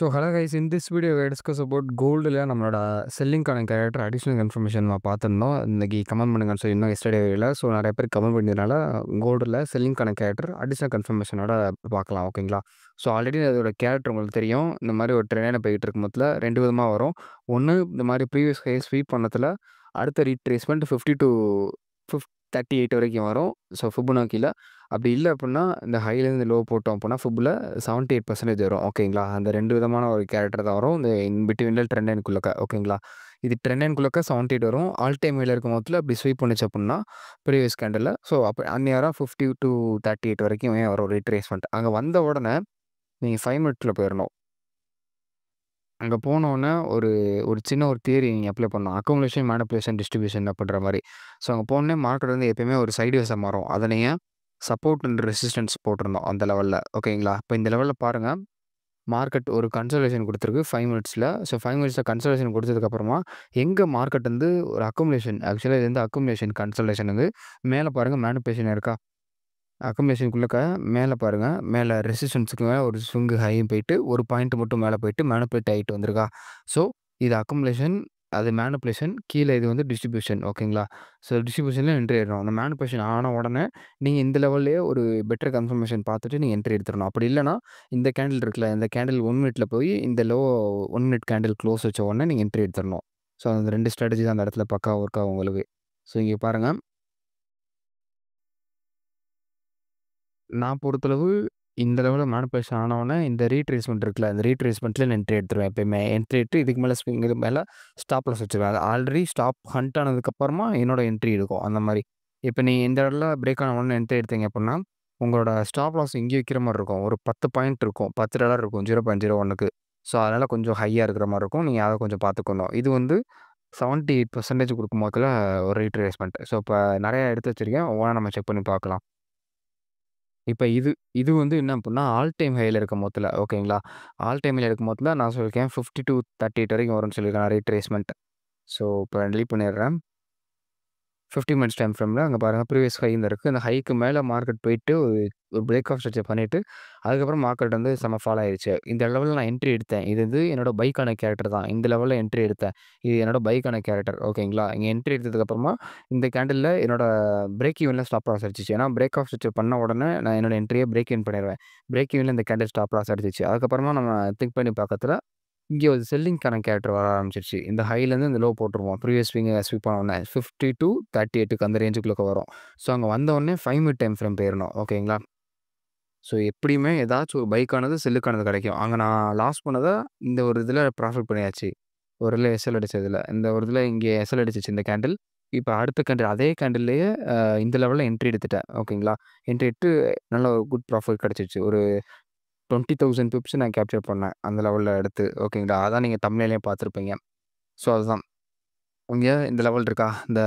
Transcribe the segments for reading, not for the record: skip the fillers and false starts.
So, hello guys. In this video, we discuss about goldல நம்மளோட செல்லிங்கான character additional information நம்ம பார்த்துருந்தோம். இன்னைக்கு கமெண்ட் பண்ணுங்கன்னு சொல்லியிருந்தோம் எஸ்டர்டே வீடியோல. ஸோ நிறைய பேர் கமெண்ட் பண்ணதுனால கோல்டில் செல்லிங்கான கேரக்டர் அடிஷனல் கன்ஃபர்மேஷனோட பார்க்கலாம் ஓகேங்களா. ஸோ ஆல்ரெடி அதோட கேரக்டர் உங்களுக்கு தெரியும். இந்த மாதிரி ஒரு ட்ரெயினில் போயிட்டு இருக்கும் போதுல 2 விதமாக வரும். ஒன்று இந்த மாதிரி ப்ரீவியஸ் ஹை ஸ்வீப் பண்ணதில் அடுத்த ரீட்ரேஸ்மெண்ட் 50 to 38 வரைக்கும் வரும். ஸோ ஃபிபோனாக்கில அப்படி இல்ல அப்படின்னா, இந்த ஹைலேருந்து லோ போட்டோம் அப்படின்னா ஃபிப்ல 78% வரும் ஓகேங்களா. அந்த 2 விதமான ஒரு கேரக்டர் தான் வரும். இந்த இன் பிட்வீன்ல ட்ரெண்ட் லைன்குள்ளக்க ஓகேங்களா. இது ட்ரெண்ட் லைன்குள்ளக்க 78 வரும். ஆல் டைம் ஹைல இருக்கும் போதுல அப்படி ஸ்வீப் பண்ணுச்சு அப்படின்னா ப்ரீவியஸ் கேண்டில்ல ஸோ அப்போ அந்நேரம் 50 to 38 வரைக்குமே வரும் ரீட்ரேஸ்மெண்ட். அங்கே வந்த உடனே நீங்கள் 5 மினிட்ஸ்ல போயிடணும். அங்கே போனோடனே ஒரு ஒரு சின்ன ஒரு தியரி நீங்கள் அப்ளை பண்ணணும். அக்குமுலேஷன், மேனிபுலேஷன், டிஸ்ட்ரிபியூஷன் அப்படின்ற மாதிரி. ஸோ அங்கே போனோடனே மார்க்கெட் வந்து எப்பயுமே ஒரு சைட்வேஸாக மாறும். அதை நீங்கள் சப்போர்ட் அண்ட் ரெசிஸ்டன்ஸ் போட்டிருந்தோம் அந்த லெவலில் ஓகேங்களா. இப்போ இந்த லெவலில் பாருங்கள், மார்க்கெட் ஒரு கன்சல்டேஷன் கொடுத்துருக்கு 5 மினிட்ஸில். ஸோ 5 மினிட்ஸில் கன்சல்டேஷன் கொடுத்ததுக்கப்புறமா எங்கே மார்க்கெட் வந்து ஒரு அக்குமுலேஷன், ஆக்சுவலாக இது வந்து அக்குமுலேஷன் கன்சல்டேஷன் வந்து மேலே பாருங்கள் மேனிபுலேஷன் இருக்கா, அக்குமுலேஷனுக்குள்ளக்க மேலே பாருங்கள், மேலே ரெசிஸ்டன்ஸுக்கு மேலே ஒரு ஸ்விங்கு ஹையும் போயிட்டு ஒரு பாயிண்ட் மட்டும் மேலே போயிட்டு மேனிபுலேட் ஆகிட்டு வந்திருக்கா. ஸோ இது அக்குமுலேஷன், அது மேனிபுலேஷன், கீழே இது வந்து டிஸ்ட்ரிபியூஷன் ஓகேங்களா. ஸோ டிஸ்ட்ரிபியூஷனில் என்ட்ரி ஆயிடணும். அந்த மேனிபுலேஷன் ஆன உடனே நீங்கள் இந்த லெவல்லேயே ஒரு பெட்டர் கன்ஃபர்மேஷன் பார்த்துட்டு நீங்கள் என்ட்ரி எடுத்துடணும். அப்படி இல்லைனா இந்த கேண்டில் இருக்குல்ல, இந்த கேண்டில் 1 மினிட்ல போய் இந்த லோ 1 மினிட் கேண்டில் க்ளோஸ் வச்ச உடனே நீங்கள் என்ட்ரி எடுத்துடணும். ஸோ அந்த 2 ஸ்ட்ராட்டஜி தான் அந்த இடத்துல பக்கா ஒர்க் ஆகும் உங்களுக்கு. ஸோ இங்கே பாருங்கள், நான் பொறுத்தளவு இந்த லெவலில் மேனிபுலேஷன் ஆனவுடனே இந்த ரீட்ரேஸ்மெண்ட் இருக்குல்ல, இந்த ரீட்ரேஸ்மெண்ட்டில் நான் என்ட்ரி எடுத்துருவேன் எப்பயுமே. என்ட்ரி எடுத்து இதுக்கு மேலே ஸ்விங் இது மேலே ஸ்டாப் லாஸ் வச்சுருவேன். அது ஆல்ரெடி ஸ்டாப் ஹண்ட் ஆனதுக்கப்புறமா என்னோட என்ட்ரி இருக்கும் அந்த மாதிரி. இப்போ நீங்கள் இந்த இடத்துல பிரேக் ஆன உடனே என்ட்ரி எடுத்தீங்க அப்படின்னா உங்களோட ஸ்டாப் லாஸ் இங்கே வைக்கிற மாதிரி இருக்கும். ஒரு 10 பாயிண்ட் இருக்கும், $10 இருக்கும் 0.01க்கு. ஸோ அதனால் கொஞ்சம் ஹையாக இருக்கிற மாதிரி இருக்கும். நீங்கள் அதை கொஞ்சம் பார்த்துக்கணும். இது வந்து 78% கொடுக்கும் போதில் ஒரு ரீட்ரேஸ்மெண்ட். ஸோ இப்போ நிறையா எடுத்து வச்சுருக்கேன். ஒவ்வொன்றா நம்ம செக் பண்ணி பார்க்கலாம். இப்ப இது வந்து என்ன அப்டின்னா, ஆல் டைம் ஹைல இருக்கும் போதுல ஓகேங்களா. ஆல் டைம் ஹைல இருக்கும் போதுல நான் சொல்லியிருக்கேன் 50 to 38 வரைக்கும் வரும்னு சொல்லியிருக்கேன் ரீட்ரேஸ்மெண்ட். ஸோ இப்போ டெலீட் பண்ணிடுறேன். 50 மினிட்ஸ் டைம் ஃப்ரேமில் அங்கே பாருங்கள் ப்ரீவியஸ் ஹை இருக்குது. அந்த ஹைக்கு மேலே மார்க்கெட் போயிட்டு ஒரு பிரேக் ஆஃப் ஸ்ட்ரக்சர் பண்ணிவிட்டு அதுக்கப்புறம் மார்க்கெட் வந்து செம ஃபால் ஆயிடுச்சு. இந்த லெவலில் நான் என்ட்ரி எடுத்தேன். இது வந்து என்னோட பைக்கான கேரக்டர் தான். இந்த லெவலில் என்ட்ரி எடுத்தேன். இது என்னோட பைக்கான கேரக்டர் ஓகேங்களா. இங்கே என்ட்ரி எடுத்ததுக்கப்புறமா இந்த கேண்டிலில் என்னோட பிரேக் ஈவனில் ஸ்டாப் லாஸ் அடிச்சிச்சு. ஏன்னா பிரேக் ஆஃப் ஸ்ட்ரக்சர் பண்ண உடனே நான் என்னோட என்ட்ரியை பிரேக் இன் பண்ணிடுவேன். பிரேக் ஈவனில் இந்த கேண்டில் ஸ்டாப் லாஸ் அடிச்சிச்சு. அதுக்கப்புறமா நம்ம திங்க் பண்ணி பார்க்கறதுல இங்கே ஒரு செல்லிங்கான கேரக்டர் வர ஆரம்பிச்சிருச்சு. இந்த ஹைலேருந்து இந்த லோ போட்டுருவோம். ப்ரீவியஸ் ஸ்விங் பண்ண உடனே 50 to 38க்கு அந்த ரேஞ்சுக்குள்ளே வரும். ஸோ அங்கே வந்த உடனே 5 மினிட் டைம் ஃப்ரேம் போயிடணும் ஓகேங்களா. ஸோ எப்படியுமே ஏதாச்சும் ஒரு பைக்கானது செல்லுக்கானது கிடைக்கும். அங்கே நான் லாஸ் பண்ணதை இந்த ஒரு இதில் ப்ராஃபிட் பண்ணியாச்சு. ஒரு இதில் எஸ்எல் அடிச்சதில் இந்த ஒரு இதில் இங்கே எஸ்எல் அடிச்சிச்சு இந்த கேண்டில். இப்போ அடுத்த கேண்டில் அதே கேண்டில்லையே இந்த லெவலில் என்ட்ரி எடுத்துட்டேன் ஓகேங்களா. என்ட்ரி எடுத்து நல்ல ஒரு குட் ப்ராஃபிட் கிடச்சிச்சு. ஒரு 20,000 பிப்ஸ் நான் கேப்சர் பண்ணேன் அந்த லெவலில் எடுத்து ஓகேங்களா. அதான் நீங்கள் தம்ப்நெயில்லையும் பார்த்துருப்பீங்க. ஸோ அதுதான் இங்கே இந்த லெவல் இருக்கா, இந்த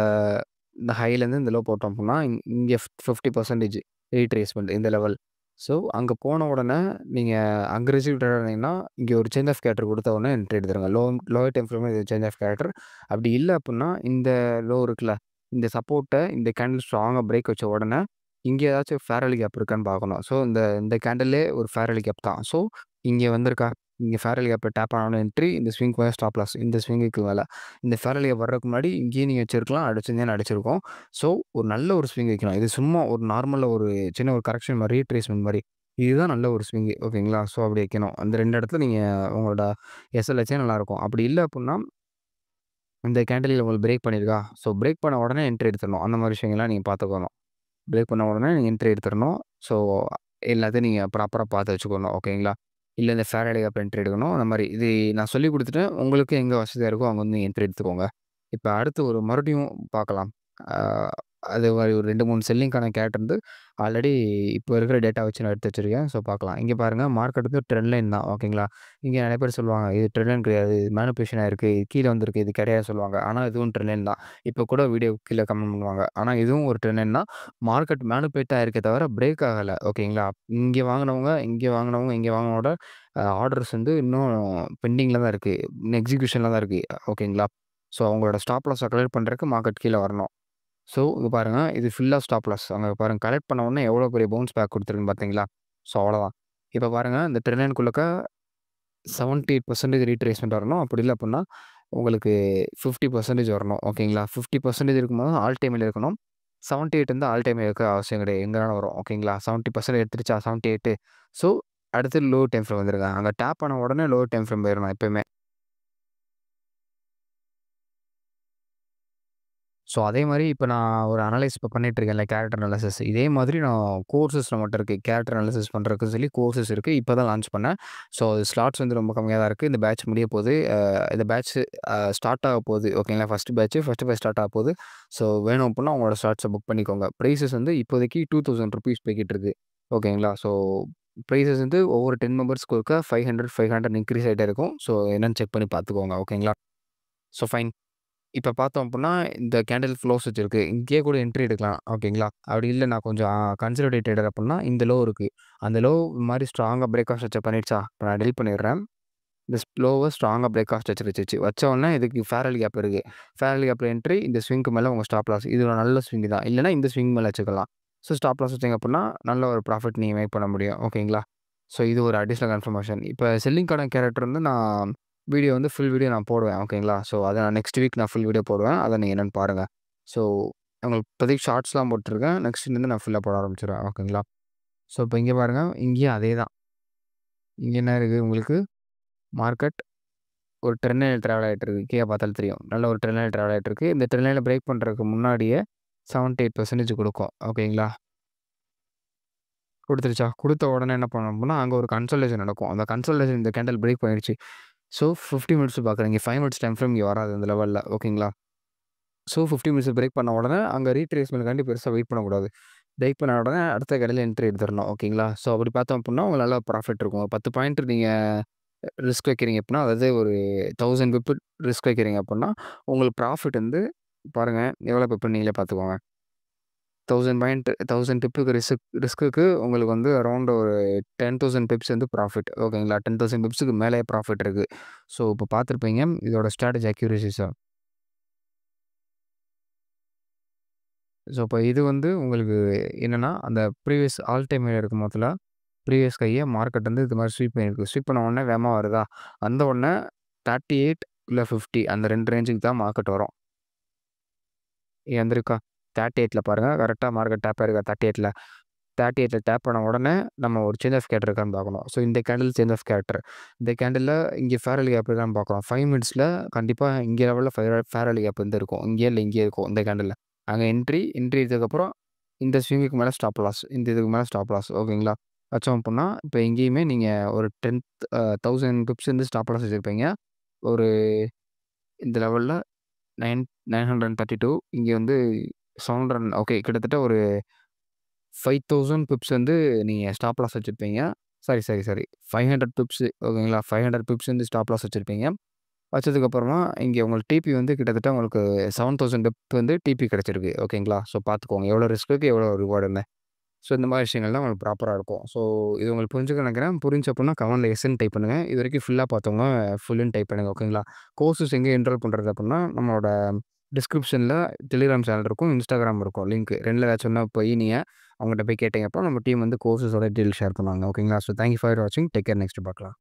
இந்த ஹைலேருந்து இந்த லோ போட்டோம் அப்படின்னா இங்கே 50% ரீட்ரேஸ்மெண்ட் இந்த லெவல். ஸோ அங்கே போன உடனே நீங்கள் அக்ரெசிவ் ட்ரேடர் இருந்தீங்கன்னா இங்கே ஒரு சேஞ்ச் ஆஃப் கேரக்டர் கொடுத்த உடனே என்ட்ரி எடுத்துருங்க. லோவர் டைம் ஃப்ரேமில் இது சேஞ்ச் ஆஃப் கேரக்டர். அப்படி இல்லை அப்படின்னா இந்த லோ இருக்குல்ல, இந்த சப்போர்ட்டை இந்த கேண்டில் ஸ்ட்ராங்காக பிரேக் வச்ச உடனே இங்கே ஏதாச்சும் ஃபேரலி கேப் இருக்கான்னு பார்க்கணும். ஸோ இந்த இந்த கேண்டில்லே ஒரு ஃபேரலி கேப் தான். ஸோ இங்கே வந்திருக்கா, இங்கே ஃபேரலி கேப்பை டேப் ஆன என்ட்ரி, இந்த ஸ்விங்க்கு மேலே ஸ்டாப் லாஸ், இந்த ஸ்விங்குக்கு மேலே இந்த ஃபேரலி கேப் வர்றதுக்கு முன்னாடி இங்கேயும் நீங்கள் வச்சிருக்கலாம், அடிச்சிருந்தேன்னு அடிச்சிருக்கோம். ஸோ ஒரு நல்ல ஒரு ஸ்விங் வைக்கணும். இது சும்மா ஒரு நார்மலாக ஒரு சின்ன ஒரு கரெக்ஷன் மாதிரி ரீட்ரேஸ்மெண்ட் மாதிரி. இதுதான் நல்ல ஒரு ஸ்விங்கு ஓகேங்களா. ஸோ அப்படி வைக்கணும். அந்த 2 இடத்துல நீங்கள் உங்களோட எஸ்எல் வச்சா நல்லாயிருக்கும். அப்படி இல்லை அப்படின்னா இந்த கேண்டில் உங்களுக்கு பிரேக் பண்ணியிருக்கா, ஸோ பிரேக் பண்ண உடனே என்ட்ரி எடுத்துடணும். அந்த மாதிரி விஷயங்கள்லாம் நீங்கள் பார்த்துக்கணும். பிரேக் பண்ண உடனே நீங்கள் என்ட்ரி எடுத்துடணும். ஸோ எல்லாத்தையும் நீங்கள் ப்ராப்பராக பார்த்து வச்சுக்கணும் ஓகேங்களா. இல்லை இந்த ஃபேரடே கேப் என்ட்ரி எடுக்கணும். அந்த மாதிரி இது நான் சொல்லிக் கொடுத்துட்டேன். உங்களுக்கு எங்கே வசதியாக இருக்கோ அங்கே வந்து என்ட்ரி எடுத்துக்கோங்க. இப்போ அடுத்து ஒரு மறுபடியும் பார்க்கலாம். ஆ அது மாதிரி ஒரு 2, 3 செல்லிங்கான கேரக்டர் வந்து ஆல்ரெடி இப்போ இருக்கிற டேட்டா வச்சு நான் எடுத்து வச்சிருக்கேன். ஸோ பார்க்கலாம். இங்கே பாருங்கள் மார்க்கெட் வந்து ட்ரெண்ட் லைன் தான் ஓகேங்களா. இங்கே நிறைய பேர் சொல்லுவாங்க இது ட்ரெண்ட் லைன் கிடையாது, இது மேனிபுலேஷன் ஆயிருக்கு, இது கீழே வந்திருக்கு, இது கிடையாது சொல்லுவாங்க. ஆனால் இதுவும் ட்ரெண்ட் லைன் தான். இப்போ கூட வீடியோ கீழே கமெண்ட் பண்ணுவாங்க. ஆனால் இதுவும் ஒரு ட்ரெண்ட் லைன் தான். மார்க்கெட் மேனிபுலேட் ஆயிருக்கே தவிர பிரேக் ஆகலை ஓகேங்களா. இங்கே வாங்கினவங்க, இங்கே வாங்கினவங்க, இங்கே வாங்கினவோட ஆர்டர்ஸ் வந்து இன்னும் பெண்டிங்கில் தான் இருக்குது, இன்னும் எக்ஸிக்யூஷனில் தான் இருக்குது ஓகேங்களா. ஸோ அவங்களோட ஸ்டாப் லாஸை கலெக்ட் பண்ணுறதுக்கு மார்க்கெட் கீழே வரணும். ஸோ இங்கே பாருங்கள், இது ஃபுல்லாக ஸ்டாப் லாஸ். அங்கே பாருங்கள் கலெக்ட் பண்ண உடனே எவ்வளோ பெரிய பவுன்ஸ் பேக் கொடுத்துருக்குன்னு பார்த்தீங்களா. ஸோ அவ்வளோதான். இப்போ பாருங்கள் இந்த ட்ரெண்ட் லைனுக்குள்ளக்க 78% ரீட்ரேஸ்மென்ட் வரணும். அப்படி இல்ல அப்புட்ன்னா, உங்களுக்கு 50% வரணும். ஓகேங்களா? 50% இருக்கும்போது ஆல் டைம் ஹைல இருக்கணும். 78 வந்து ஆல் டைம் ஹை இருக்க அவசியம் கிடையாது. எங்க வேணாலும் வரும். ஓகேங்களா? 70% எடுத்துருச்சா 78 ஸோ, அடுத்து லோ டைம் ஃப்ரேம் வந்துருங்க. அங்க டேப் ஆன உடனே லோ டைம் ஃப்ரேம் போயிரணும் எப்பயுமே. ஸோ, அதே மாரி இப்ப நான் ஒரு அனலைஸ் இப்ப பண்ணிட்டு இருக்கேன்ல கேரக்டர் அனாலிசிஸ். இதே மாதிரி நான் கோர்சஸ் நம்மட்ட இருக்கு. கேரக்டர் அனாலிசிஸ் பண்றதுக்குன்னு சொல்லி கோர்சஸ் இருக்கு. இப்ப தான் லான்ச் பண்ணேன். ஸோ, ஸ்லாட்ஸ் வந்து ரொம்ப கம்மியா தான் இருக்கு. இந்த பேட்ச் முடிய போது. இந்த பேட்ச் ஸ்டார்ட் ஆக போது. ஓகேங்களா? ஃபர்ஸ்ட் பேட்ச் ஸ்டார்ட் ஆக போது. ஸோ, வேணும் அப்புட்ன்னா உங்களோட ஸ்லாட்ஸ புக் பண்ணிக்கோங்க. பிரைஸஸ் வந்து இப்போதைக்கு ₹2000 போய்க்கிட்டு இருக்கு. ஓகேங்களா? ஸோ, பிரைஸஸ் வந்து ஒவ்வொரு 10 மெம்பர்ஸ்க்கு ஒருக்கா 500, 500 இன்கிரீஸ் ஆயிட்டே இருக்கும். ஸோ, என்னன்னு செக் பண்ணி பார்த்துக்கோங்க. ஓகேங்களா? So, fine. இப்ப பார்த்தோம் அப்புட்ன்னா, இந்த கேண்டில் க்ளோஸ் வச்சிருக்கு. இங்கேயே கூட என்ட்ரி எடுக்கலாம். ஓகேங்களா? அப்படி இல்ல நான் கொஞ்சம் கன்சர்வேட்டிவ் ட்ரேடர் அப்புட்ன்னா, இந்த லோ இருக்கு. அந்த லோ மாரி ஸ்ட்ராங்கா பிரேக் ஆஃப் ஸ்ட்ரக்சர் பண்ணிடுச்சா? இப்ப நான் டெலீட் பண்ணிடுறேன். இந்த லோவ ஸ்ட்ராங்கா பிரேக் ஆஃப் ஸ்ட்ரக்சர் வச்சுருச்சு. வச்ச உடனே இதுக்கு ஃபேரல் கேப் இருக்கு. ஃபேரல் கேப்ல என்ட்ரி, இந்த ஸ்விங்க்கு மேல உங்க ஸ்டாப் லாஸ். இது ஒரு நல்ல ஸ்விங் தான். இல்லன்னா இந்த ஸ்விங் மேல வச்சுக்கலாம். ஸோ, ஸ்டாப் லாஸ் வச்சீங்க அப்புட்ன்னா, நல்ல ஒரு ப்ராஃபிட் நீங்க மேக் பண்ண முடியும். ஓகேங்களா? ஸோ, இது ஒரு அடிஷனல் கன்ஃபர்மேஷன். இப்ப செல்லிங்க்கான கேரக்டர் வந்து நான் வீடியோ வந்து ஃபுல் வீடியோ நான் போடுவேன். ஓகேங்களா? ஸோ, அத நான் நெக்ஸ்ட் வீக் நான் ஃபுல் வீடியோ போடுவேன். அத நீங்க என்னன்னு பாருங்க. ஸோ, உங்களுக்கு இப்போதைக்கு ஷார்ட்ஸ்லாம் போட்டுருக்கேன். நெக்ஸ்ட்லேருந்து நான் ஃபுல்லா போட ஆரம்பிச்சுருவேன். ஓகேங்களா? ஸோ, இப்ப இங்க பாருங்க. இங்கேயும் அதே தான். இங்க என்ன இருக்கு உங்களுக்கு? மார்க்கெட் ஒரு ட்ரெண்ட் லைன்ல டிராவல் ஆயிட்டு இருக்கு. கீழ பார்த்தாலும் தெரியும். நல்ல ஒரு ட்ரெண்ட் லைன்ல டிராவல் ஆயிட்டு இருக்கு. இந்த ட்ரெண்ட் லைன பிரேக் பண்றதுக்கு முன்னாடியே 78% குடுக்கும். ஓகேங்களா? குடுத்துருச்சா? குடுத்த உடனே என்ன பண்ணணும் அப்டின்னா, அங்க ஒரு கன்சால்டேஷன் நடக்கும். அந்த கன்சால்டேஷன் இந்த கேண்டில் பிரேக் பண்ணிடுச்சு. ஸோ, 50 மினிட்ஸ் பார்க்குறீங்க. 5 மினிட்ஸ் டைம் ஃப்ரேம் இங்க வராது இந்த லெவல்ல. ஓகேங்களா? ஸோ, 50 மினிட்ஸ் பிரேக் பண்ண உடனே அங்க ரீட்ரேஸ்மென்ட்காண்டி பெருசா வெயிட் பண்ணக்கூடாது. பிரேக் பண்ண உடனே அடுத்த கடையில என்ட்ரி எடுத்துறணும். ஓகேங்களா? ஸோ, அப்படி பார்த்தோம் அப்டின்னா, உங்களுக்கு நல்ல ப்ராஃபிட் இருக்கும். 10 பாயிண்ட் நீங்க ரிஸ்க் வைக்கிறீங்க அப்டின்னா, அதாவது ஒரு 1000 பிப் ரிஸ்க் வைக்கிறீங்க அப்டின்னா, உங்களுக்கு ப்ராஃபிட் வந்து பாருங்க எவ்வளோ பிப்ன்னு நீங்களே பார்த்துக்கோங்க. 1000 பாயிண்ட் 1000 டிப்புக்கு ரிஸ்க்குக்கு உங்களுக்கு வந்து அரவுண்ட் ஒரு 10,000 பிப்ஸ் வந்து ப்ராஃபிட். ஓகேங்களா? 10,000 பிப்ஸ்க்கு மேலேயே ப்ராஃபிட் இருக்கு. ஸோ, இப்ப பார்த்துருப்பீங்க இதோட ஸ்ட்ராட்டஜி அக்யூரசிஸ. ஸோ, இப்ப இது வந்து உங்களுக்கு என்னன்னா, அந்த ப்ரீவியஸ் ஆல் டைம் ஹை இருக்கும் மொதல்ல. ப்ரீவியஸ் ஹைய மார்க்கெட் வந்து இது மாரி ஸ்வீப் பண்ணியிருக்கு. ஸ்வீப் பண்ண உடனே வேகமா வருதா? வந்த உடனே 38 இல்ல 50 அந்த 2 ரேஞ்சுக்கு தான் மார்க்கெட் வரும். வந்திருக்கா? 38ல பாருங்க. கரெக்ட்டா மார்க்கெட் டேப் ஆயிருக்கா 38ல? 38ல டேப் பண்ண உடனே நம்ம ஒரு சேஞ்ச் ஆஃப் கேரக்டர் இருக்கான்னு பார்க்கணும். ஸோ, இந்த கேண்டில் சேஞ்ச் ஆஃப் கேரக்டர். இந்த கேண்டில்ல இங்க ஃபேரல் கேப் இருக்கான்னு பார்க்குறோம். 5 மினிட்ஸ்ல கண்டிப்பா இங்க லெவல்ல ஃபேரல் கேப் வந்து இருக்கும். இங்கேயே இல்ல இங்கேயே இருக்கும் இந்த கேண்டில்ல. அங்க என்ட்ரி எடுத்ததுக்கப்புறம் இந்த ஸ்விங்குக்கு மேல ஸ்டாப் லாஸ். இந்த இதுக்கு மேல ஸ்டாப் லாஸ். ஓகேங்களா? வச்சோம் அப்புட்ன்னா, இப்ப எங்கேயுமே நீங்க ஒரு 10,000 பிப்ஸ் வந்து ஸ்டாப் லாஸ் வச்சிருப்பீங்க. ஒரு இந்த லெவல்ல 932 இங்க வந்து 700 ஓகே கிட்டத்தட்ட ஒரு 5000 பிப்ஸ் வந்து நீங்க ஸ்டாப் லாஸ் வச்சிருப்பீங்க. சாரி 500 பிப்ஸ் ஓகேங்களா? 500 பிப்ஸ் வந்து ஸ்டாப் லாஸ் வச்சிருப்பீங்க. வச்சதுக்கப்புறமா இங்க உங்களுக்கு டிபி வந்து கிட்டத்தட்ட உங்களுக்கு 7000 பிப் வந்து டிபி கிடைச்சிருக்கு. ஓகேங்களா? ஸோ பார்த்துக்கோங்க. எவ்வளோ ரிஸ்க்குக்கு எவ்வளோ ரிவார்டுன்னு. ஸோ இந்த மாரி விஷயங்கள் தான் உங்களுக்கு ப்ராப்பரா இருக்கும். ஸோ இது உங்களுக்கு புரிஞ்சுக்கும்னு நெனைக்கிறேன். புரிஞ்சு அப்புட்ன்னா கமெண்ட்ல எஸ்ன்னு டைப் பண்ணுங்க. இதுவரைக்கும் ஃபுல்லா பார்த்தவங்க ஃபுல்லுன்னு டைப் பண்ணுங்க. ஓகேங்களா? கோர்சஸ் எங்க என்ரோல் பண்றது அப்புட்ன்னா, நம்மளோட டிஸ்கிரிப்ஷன்ல டெலிகிராம் சேனல் இருக்கும். இன்ஸ்டாகிராம் இருக்கும் லிங்க். 2ல ஏதாச்சும் ஒண்ணா போய் நீங்க அவங்ககிட்ட போய் கேட்டீங்க அப்புறம் நம்ம டீம் வந்து கோர்ஸஸோட டீட்டெயில் ஷேர் பண்ணுவாங்க. ஓகேங்களா? ஸோ தேங்க் யூ ஃபார் வாட்சிங். Take care. நெக்ஸ்ட் பார்க்கலாம்.